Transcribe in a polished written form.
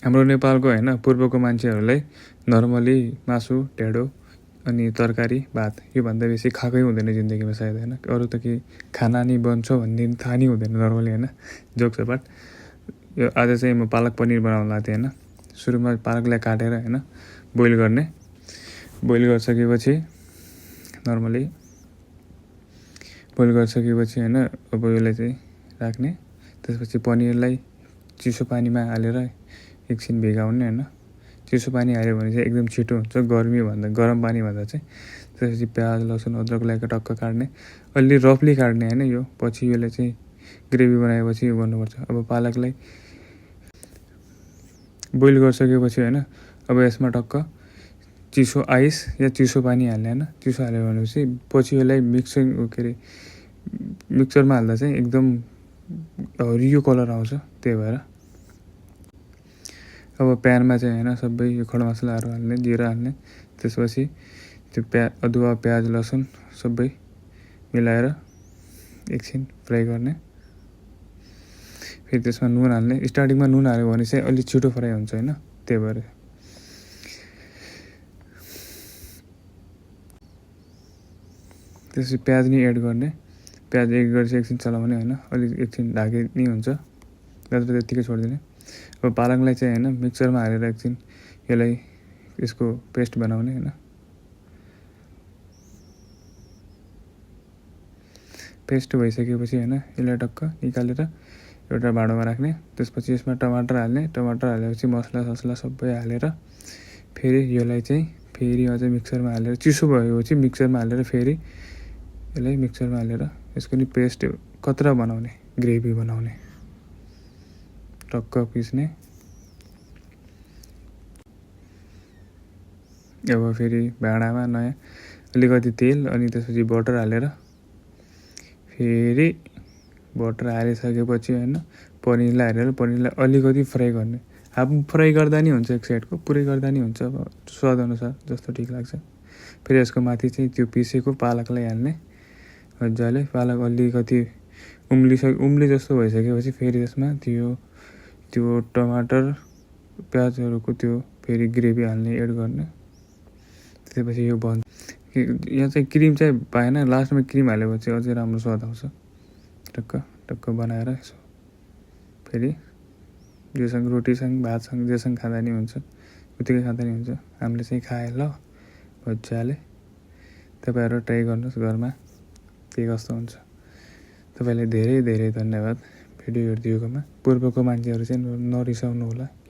हाम्रो नेपालको होइन पूर्वको मान्छेहरूलाई नर्मली मासु ढेँडो अनि तरकारी भात योभन्दा बेसी खाएकै हुँदैन जिन्दगीमा सायद होइन। अरू त के खाना नि बन्छ भन्ने थाहा नि हुँदैन नर्मली होइन। जोक सपाट यो आज चाहिँ म पालक पनिर बनाउनु लाग्थेँ होइन। सुरुमा पालकलाई काटेर होइन बोइल गर्ने, बोइल गरिसकेपछि नर्मली बोइल गरिसकेपछि होइन अब यसलाई चाहिँ राख्ने। त्यसपछि पनिरलाई चिसो पानीमा हालेर एकछिन भिगाउने होइन। चिसो पानी हाल्यो भने चाहिँ एकदम छिटो हुन्छ गरम पानीभन्दा चाहिँ। त्यसपछि प्याज लसुन अदरकलाई टक्क काट्ने, अलि रफली काट्ने होइन। यो पछि यसलाई चाहिँ ग्रेभी बनाएपछि यो गर्नुपर्छ। अब पालकलाई बोइल गरिसकेपछि होइन अब यसमा टक्क चिसो आइस या चिसो पानी हाल्ने होइन। चिसो हाल्यो भनेपछि पछि यसलाई मिक्सरमा हाल्दा चाहिँ एकदम हरियो कलर आउँछ। त्यही भएर अब प्यानमा चाहिँ होइन सबै यो खडा मसलाहरू हाल्ने, जिरा हाल्ने। त्यसपछि त्यो अदुवा प्याज लसुन सबै मिलाएर एकछिन फ्राई गर्ने। फेरि त्यसमा नुन हाल्ने। स्टार्टिङमा नुन हाल्यो भने चाहिँ अलिक छिटो फ्राई हुन्छ होइन। त्यही भएर त्यसपछि प्याज नि एड गर्ने। प्याज एड गरेपछि एकछिन चलाउने होइन। अलिक एकछिन ढाके नि हुन्छ, जति त्यत्तिकै छोडिदिने। अब पालकलाई चाहिँ होइन मिक्सरमा हालेर एकछिन यसलाई यसको पेस्ट बनाउने होइन। पेस्ट भइसकेपछि होइन यसलाई टक्क निकालेर एउटा भाँडोमा राख्ने। त्यसपछि यसमा टमाटर हाल्ने। टमाटर हालेपछि मसला ससला सबै हालेर फेरि यसलाई चाहिँ फेरि अझै मिक्सरमा हालेर चिसो भएपछि मिक्सरमा हालेर फेरि यसलाई मिक्सरमा हालेर यसको नि पेस्ट कत्रा बनाउने, ग्रेभी बनाउने, टक्क पिस्ने। अब फेरि भाँडामा नयाँ अलिकति तेल अनि त्यसपछि बटर हालेर फेरि बटर हालिसकेपछि होइन पनिरलाई हालेर पनिरलाई अलिकति फ्राई गर्ने। हाफ फ्राई गर्दा नि हुन्छ एक साइडको, पुरै गर्दा नि हुन्छ। अब स्वादअनुसार जस्तो ठिक लाग्छ। फेरि यसको माथि चाहिँ त्यो पिसेको पालकलाई हाल्ने मजाले। पालक अलिकति उम्ली जस्तो भइसकेपछि फेरि त्यसमा त्यो टमाटर प्याजहरूको त्यो फेरि ग्रेभी हाल्ने, एड गर्ने। त्यसपछि यो बन्छ। यहाँ चाहिँ क्रिम चाहिँ पाएन, लास्टमा क्रिम हालेपछि अझै राम्रो स्वाद आउँछ। टक्क बनाएर यसो फेरि जेसँग रोटीसँग भातसँग जेसँग खाँदा नि हुन्छ, उतिकै खाँदा नि हुन्छ। हामीले चाहिँ खाए ल मजाले। तपाईँहरू ट्राई गर्नुहोस् घरमा, के कस्तो हुन्छ। तपाईँलाई धेरै धेरै धन्यवाद भिडियो हेरिदिएकोमा। पूर्वको मान्छेहरू चाहिँ नरिसाउनु होला।